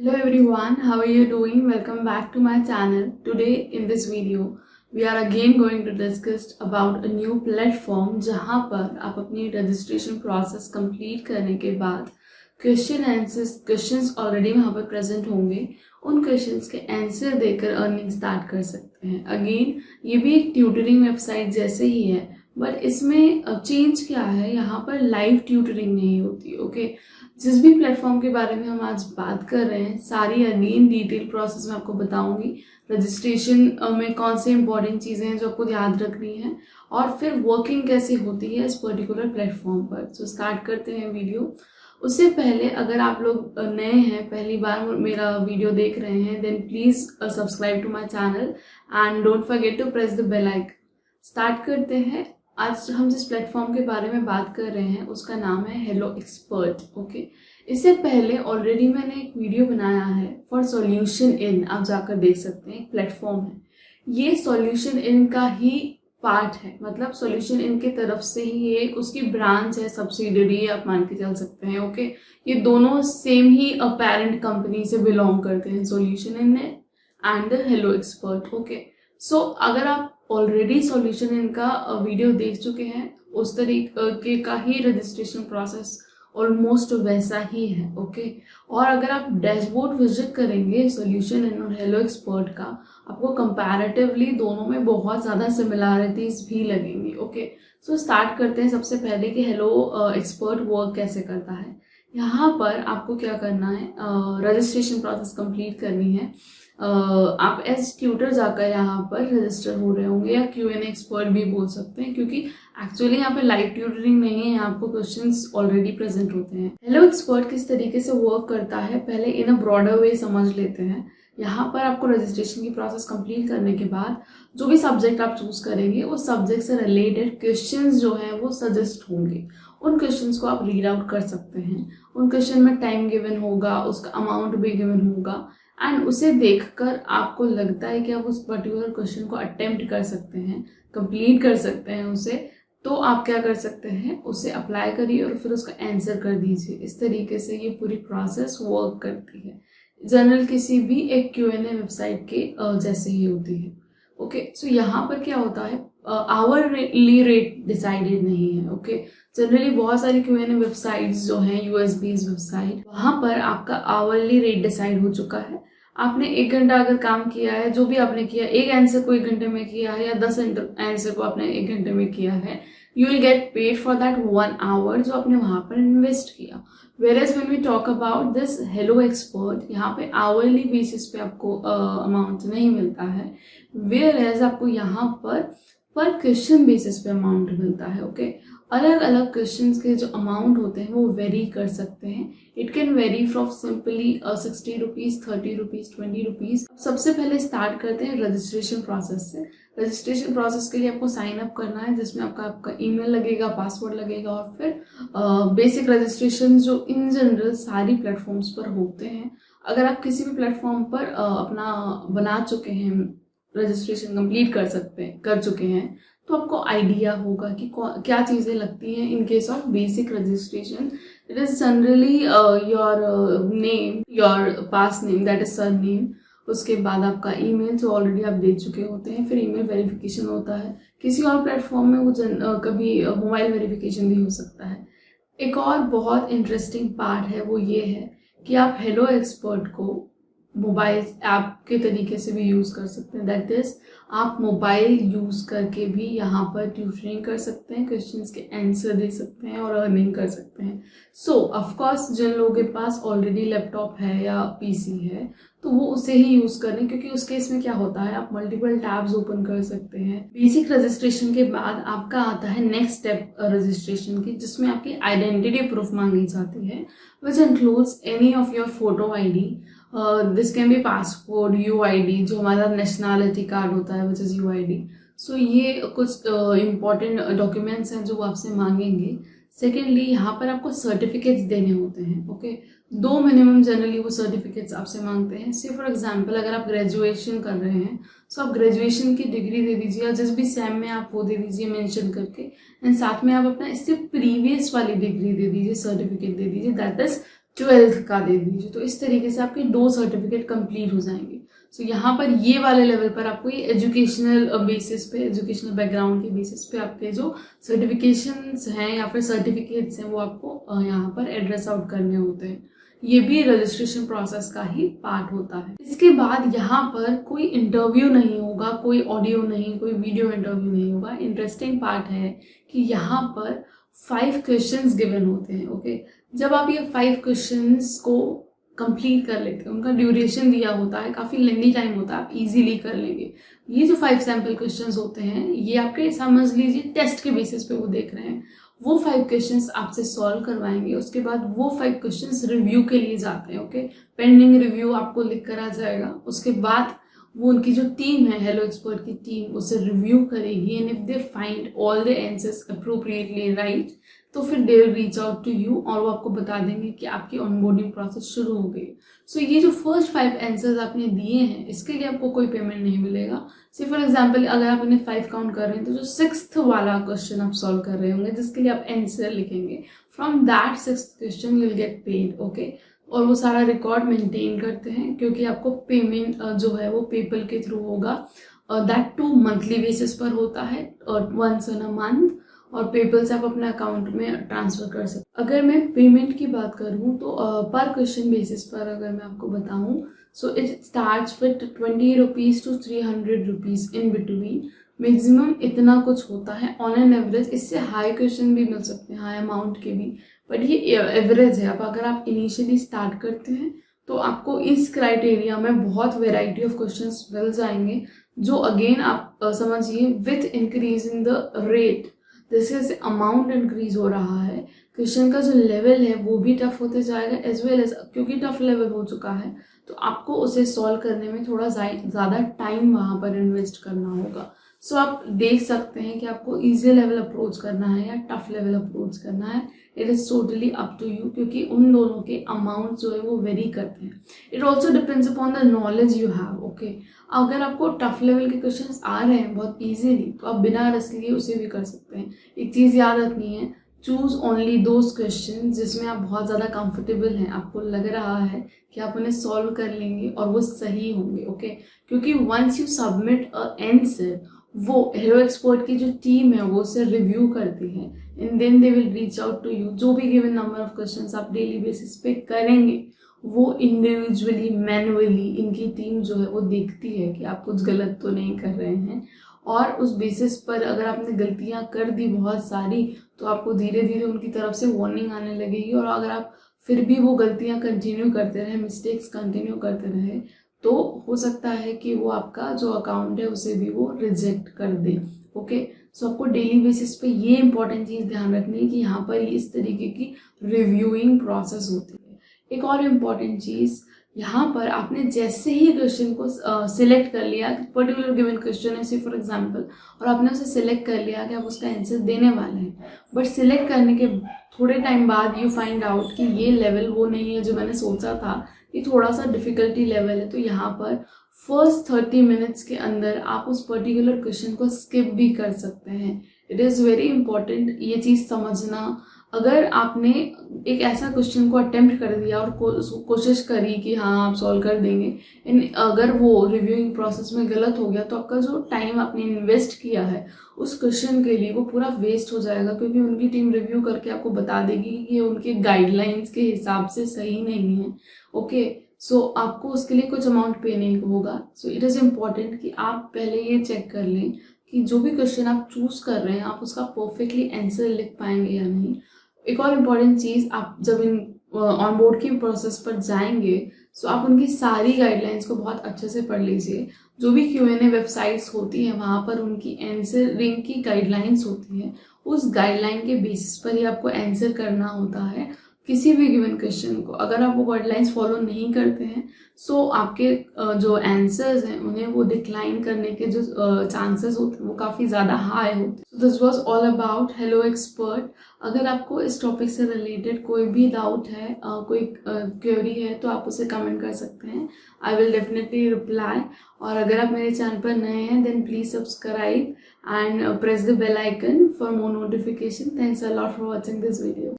Hello everyone, how are you doing? Welcome back to my channel. Today in this video, we are again going to discuss about a new platform जहाँ पर आप अपनी registration process complete करने के बाद questions already वहाँ पर present होंगे, उन questions के answer देकर earning start कर सकते हैं. Again, ये भी एक tutoring website जैसे ही है, बट इसमें चेंज क्या है, यहाँ पर लाइव ट्यूटरिंग नहीं होती. ओके, जिस भी प्लेटफॉर्म के बारे में हम आज बात कर रहे हैं, सारी अगेन डिटेल प्रोसेस में आपको बताऊंगी. रजिस्ट्रेशन में कौन से इंपॉर्टेंट चीज़ें हैं जो आपको याद रखनी है, और फिर वर्किंग कैसे होती है इस पर्टिकुलर प्लेटफॉर्म पर. सो स्टार्ट करते हैं वीडियो. उससे पहले अगर आप लोग नए हैं, पहली बार मेरा वीडियो देख रहे हैं, then please subscribe to my channel and don't forget to press the bell icon. Start करते हैं. आज हम जिस प्लेटफॉर्म के बारे में बात कर रहे हैं उसका नाम है हेलो एक्सपर्ट. ओके, इससे पहले ऑलरेडी मैंने एक वीडियो बनाया है फॉर सॉल्यूशन इन, आप जाकर देख सकते हैं. एक प्लेटफॉर्म है, ये सॉल्यूशन इन का ही पार्ट है, मतलब सॉल्यूशन इन की तरफ से ही ये उसकी ब्रांच है, सब्सिडरी आप मान के चल सकते हैं. ओके, ये दोनों सेम ही पेरेंट कंपनी से बिलोंग करते हैं, solution in and hello expert. Okay, so अगर आप ऑलरेडी सॉल्यूशन इनका वीडियो देख चुके हैं, उस तरीके का ही रजिस्ट्रेशन प्रोसेस ऑलमोस्ट वैसा ही है. ओके, और अगर आप डैशबोर्ड विजिट करेंगे सॉल्यूशन इन और हेलो एक्सपर्ट का, आपको कंपैरेटिवली दोनों में बहुत ज़्यादा सिमिलैरिटीज भी लगेंगी. ओके, सो स्टार्ट करते हैं सबसे पहले कि हेलो एक्सपर्ट वर्क कैसे करता है. यहाँ पर आपको क्या करना है, रजिस्ट्रेशन प्रोसेस कंप्लीट करनी है. आप एज ट्यूटर जाकर यहाँ पर रजिस्टर हो रहे होंगे, या Q&A एक्सपर्ट भी बोल सकते हैं, क्योंकि एक्चुअली यहाँ पे लाइव ट्यूटरिंग नहीं है, यहाँ आपको क्वेश्चंस ऑलरेडी प्रेजेंट होते हैं. हेलो एक्सपर्ट किस तरीके से वर्क करता है पहले इन अ ब्रॉडर वे समझ लेते हैं. यहाँ पर आपको रजिस्ट्रेशन की प्रोसेस कंप्लीट करने के बाद जो भी सब्जेक्ट आप चूज करेंगे, उस सब्जेक्ट से रिलेटेड क्वेश्चंस जो हैं वो सजेस्ट होंगे. उन क्वेश्चंस को आप रीड आउट कर सकते हैं. उन क्वेश्चन में टाइम गिवन होगा, उसका अमाउंट भी गिवन होगा, एंड उसे देखकर आपको लगता है कि आप उस पर्टिकुलर क्वेश्चन को अटेम्प्ट कर सकते हैं, कंप्लीट कर सकते हैं उसे, तो आप क्या कर सकते हैं, उसे अप्लाई करिए और फिर उसका आंसर कर दीजिए. इस तरीके से ये पूरी प्रोसेस वर्क करती है. जनरल किसी भी एक Q&A वेबसाइट के जैसे ही होती है. ओके, सो यहाँ पर क्या होता है, आवरली रेट डिसाइडेड नहीं है. ओके, जनरली बहुत सारी Q&A वेबसाइट्स जो हैं, यूएसबीज वेबसाइट, वहाँ पर आपका आवरली रेट डिसाइड हो चुका है. आपने 1 घंटा अगर काम किया है, जो भी आपने किया, एक आंसर को 1 घंटे में किया है या 10 आंसर को आपने 1 घंटे में किया है, you will get paid for that 1 hour जो आपने वहां पर इन्वेस्ट किया. Whereas when we talk about this Hello Expert, यहाँ पे आवरली बेसिस पे आपको अमाउंट नहीं मिलता है, वेयरएज आपको यहाँ पर क्वेश्चन बेसिस पे अमाउंट मिलता है. ओके, अलग अलग क्वेश्चंस के जो अमाउंट होते हैं वो वेरी कर सकते हैं. It can very from simply 60 rupees, 30 rupees, 20 rupees. सबसे पहले स्टार्ट करते हैं रजिस्ट्रेशन प्रोसेस से. रजिस्ट्रेशन प्रोसेस के लिए आपको साइन अप करना है, जिसमें आपका ईमेल लगेगा, पासवर्ड लगेगा, और फिर बेसिक रजिस्ट्रेशन जो इन जनरल सारी प्लेटफॉर्म्स पर होते हैं. अगर आप किसी भी प्लेटफॉर्म पर अपना बना चुके हैं, रजिस्ट्रेशन कंप्लीट कर चुके हैं, तो आपको आइडिया होगा कि क्या चीज़ें लगती हैं in case of basic registration. It is generally your name, your past name, that is sir name. उसके बाद आपका ईमेल जो ऑलरेडी आप दे चुके होते हैं, फिर ईमेल वेरिफिकेशन होता है. किसी और प्लेटफॉर्म में वो कभी मोबाइल वेरिफिकेशन भी हो सकता है. एक और बहुत इंटरेस्टिंग पार्ट है, वो ये है कि आप हेलो एक्सपर्ट को मोबाइल ऐप के तरीके से भी यूज़ कर सकते हैं. दैट इज, आप मोबाइल यूज़ करके भी यहाँ पर ट्यूटरिंग कर सकते हैं, क्वेश्चंस के आंसर दे सकते हैं और अर्निंग कर सकते हैं. सो ऑफकोर्स जिन लोगों के पास ऑलरेडी लैपटॉप है या पीसी है, तो वो उसे ही यूज़ करें, क्योंकि उस केस में क्या होता है, आप मल्टीपल टैब्स ओपन कर सकते हैं. बेसिक रजिस्ट्रेशन के बाद आपका आता है नेक्स्ट स्टेप रजिस्ट्रेशन की, जिसमें आपकी आइडेंटिटी प्रूफ मांगी जाती है, which includes any of your photo ID. This can be passport, UID, जो हमारा नेशनैलिटी कार्ड होता है, विच इज़ UID. सो ये कुछ इम्पॉर्टेंट डॉक्यूमेंट्स हैं जो वो आपसे मांगेंगे. सेकेंडली, यहाँ पर आपको सर्टिफिकेट्स देने होते हैं. ओके, 2 मिनिमम जनरली वो सर्टिफिकेट्स आपसे मांगते हैं. से फॉर एग्जांपल, अगर आप ग्रेजुएशन कर रहे हैं, सो आप ग्रेजुएशन की डिग्री दे दीजिए, या जिस भी सेम में आप वो दे दीजिए मेंशन करके, एंड साथ में आप अपना इससे प्रीवियस वाली डिग्री दे दीजिए, सर्टिफिकेट दे दीजिए, दैट इज 12th का दे दीजिए। तो इस तरीके से आपके 2 सर्टिफिकेट कंप्लीट हो जाएंगे। सो यहाँ पर ये वाले लेवल पर आपको ये एजुकेशनल बेसिस पे, एजुकेशनल बैकग्राउंड के बेसिस पे आपके जो सर्टिफिकेशंस हैं या फिर सर्टिफिकेट्स हैं वो आपको यहाँ पर एड्रेस आउट करने होते हैं। ये भी रजिस्ट्रेशन प्रोसेस का ही पार्ट होता है। इसके बाद यहाँ पर कोई इंटरव्यू नहीं होगा, कोई ऑडियो नहीं, कोई वीडियो इंटरव्यू नहीं होगा। इंटरेस्टिंग पार्ट है कि यहाँ पर 5 क्वेश्चंस गिवन होते हैं। ओके, जब आप ये 5 क्वेश्चंस को कंप्लीट कर लेते हैं, उनका ड्यूरेशन दिया होता है, काफ़ी लेंदी टाइम होता है, आप इजीली कर लेंगे। ये जो 5 सैम्पल क्वेश्चंस होते हैं ये आपके समझ लीजिए टेस्ट के बेसिस पे वो देख रहे हैं। वो 5 क्वेश्चंस आपसे सॉल्व करवाएंगे। उसके बाद वो 5 क्वेश्चंस रिव्यू के लिए जाते हैं। ओके, पेंडिंग रिव्यू आपको लिख कर आ जाएगा। उसके बाद वो उनकी जो टीम है, हेलो एक्सपर्ट की टीम, उसे रिव्यू करेगी and if they find all the answers appropriately right तो फिर they will reach out to you और वो आपको बता देंगे कि आपकी ऑनबोर्डिंग प्रोसेस शुरू हो गई। सो ये जो फर्स्ट 5 आंसर्स आपने दिए हैं इसके लिए आपको कोई पेमेंट नहीं मिलेगा। से फॉर एग्जाम्पल अगर आप इन्हें 5 काउंट कर रहे हैं तो जो 6th वाला क्वेश्चन आप सॉल्व कर रहे होंगे जिसके लिए आप आंसर लिखेंगे, from that 6th question you will get paid. Okay, और वो सारा रिकॉर्ड मेंटेन करते हैं क्योंकि आपको पेमेंट जो है वो पेपल के थ्रू होगा। दैट टू मंथली बेसिस पर होता है और वंस इन अ मंथ, और पेपल से आप अपने अकाउंट में ट्रांसफर कर सकते। अगर मैं पेमेंट की बात करूँ तो पर क्वेश्चन बेसिस पर अगर मैं आपको बताऊँ so it starts with 20 rupees to 300 rupees in between. Maximum इतना कुछ होता है ऑन एन एवरेज। इससे हाई क्वेश्चन भी मिल सकते हैं, हाई अमाउंट के भी, बट ये एवरेज है। अब अगर आप इनिशियली स्टार्ट करते हैं तो आपको इस क्राइटेरिया में बहुत वेराइटी ऑफ क्वेश्चंस मिल जाएंगे जो अगेन आप समझिए with increase in the rate जैसे जैसे अमाउंट इंक्रीज हो रहा है क्वेश्चन का जो लेवल है वो भी टफ होते जाएगा, एज वेल एज क्योंकि टफ लेवल हो चुका है तो आपको उसे सॉल्व करने में थोड़ा ज़्यादा टाइम वहाँ पर इन्वेस्ट करना होगा। सो आप देख सकते हैं कि आपको इजी लेवल अप्रोच करना है या टफ लेवल अप्रोच करना है। It is totally up to you क्योंकि उन दोनों के अमाउंट जो है वो वेरी करते हैं। It also depends upon the knowledge you have. Okay, अगर आपको टफ लेवल के क्वेश्चंस आ रहे हैं बहुत इजीली तो आप बिना रस लिए उसे भी कर सकते हैं। एक चीज़ याद रखनी है, चूज ओनली दोज क्वेश्चन जिसमें आप बहुत ज़्यादा कंफर्टेबल हैं, आपको लग रहा है कि आप उन्हें सॉल्व कर लेंगे और वो सही होंगे। ओके, क्योंकि once you submit a answer वो हेलो एक्सपर्ट की जो टीम है वो उसे रिव्यू करती है and then they will reach out to you. जो भी गिवन नंबर ऑफ क्वेश्चंस आप डेली बेसिस पे करेंगे वो इंडिविजुअली मैनुअली इनकी टीम जो है वो देखती है कि आप कुछ गलत तो नहीं कर रहे हैं, और उस बेसिस पर अगर आपने गलतियां कर दी बहुत सारी तो आपको धीरे धीरे उनकी तरफ से वार्निंग आने लगेगी। और अगर आप फिर भी वो गलतियां कंटिन्यू करते रहे, मिस्टेक्स कंटिन्यू करते रहे, तो हो सकता है कि वो आपका जो अकाउंट है उसे भी वो रिजेक्ट कर दे। ओके, सो आपको डेली बेसिस पे ये इंपॉर्टेंट चीज़ ध्यान रखनी है कि यहाँ पर इस तरीके की रिव्यूइंग प्रोसेस होती है। एक और इम्पॉर्टेंट चीज़, यहाँ पर आपने जैसे ही क्वेश्चन को सिलेक्ट कर लिया, पर्टिकुलर गिवन क्वेश्चन है फॉर एग्जांपल, और आपने उसे सिलेक्ट कर लिया कि आप उसका आंसर देने वाले हैं, बट सिलेक्ट करने के थोड़े टाइम बाद यू फाइंड आउट कि ये लेवल वो नहीं है जो मैंने सोचा था, ये थोड़ा सा डिफिकल्टी लेवल है, तो यहाँ पर फर्स्ट 30 मिनट्स के अंदर आप उस पर्टिकुलर क्वेश्चन को स्किप भी कर सकते हैं। इट इज़ वेरी इंपॉर्टेंट ये चीज़ समझना। अगर आपने एक ऐसा क्वेश्चन को अटेम्प्ट कर दिया और कोशिश करी कि हाँ आप सॉल्व कर देंगे, एंड अगर वो रिव्यूइंग प्रोसेस में गलत हो गया तो आपका जो टाइम आपने इन्वेस्ट किया है उस क्वेश्चन के लिए वो पूरा वेस्ट हो जाएगा, क्योंकि उनकी टीम रिव्यू करके आपको बता देगी कि ये उनके गाइडलाइंस के हिसाब से सही नहीं है। ओके, सो आपको उसके लिए कुछ अमाउंट पे नहीं होगा। सो इट इज़ इम्पॉर्टेंट कि आप पहले ये चेक कर लें कि जो भी क्वेश्चन आप चूज कर रहे हैं आप उसका परफेक्टली आंसर लिख पाएंगे या नहीं। एक और इम्पॉर्टेंट चीज़, आप जब इन ऑन बोर्ड की प्रोसेस पर जाएंगे सो आप उनकी सारी गाइडलाइंस को बहुत अच्छे से पढ़ लीजिए। जो भी Q&A वेबसाइट्स होती हैं वहाँ पर उनकी आंसरिंग की गाइडलाइंस होती है, उस गाइडलाइन के बेसिस पर ही आपको आंसर करना होता है किसी भी गिवन क्वेश्चन को। अगर आप वो गाइडलाइंस फॉलो नहीं करते हैं सो आपके जो आंसर्स हैं उन्हें वो डिक्लाइन करने के जो चांसेस होते हैं वो काफ़ी ज़्यादा हाई होते हैं। This was all about hello expert. अगर आपको इस टॉपिक से रिलेटेड कोई भी डाउट है, कोई क्वेरी है, तो आप उसे कमेंट कर सकते हैं। I will definitely reply. और अगर आप मेरे चैनल पर नए हैं then please subscribe and press the bell icon for more notification. Thanks a lot for watching this video.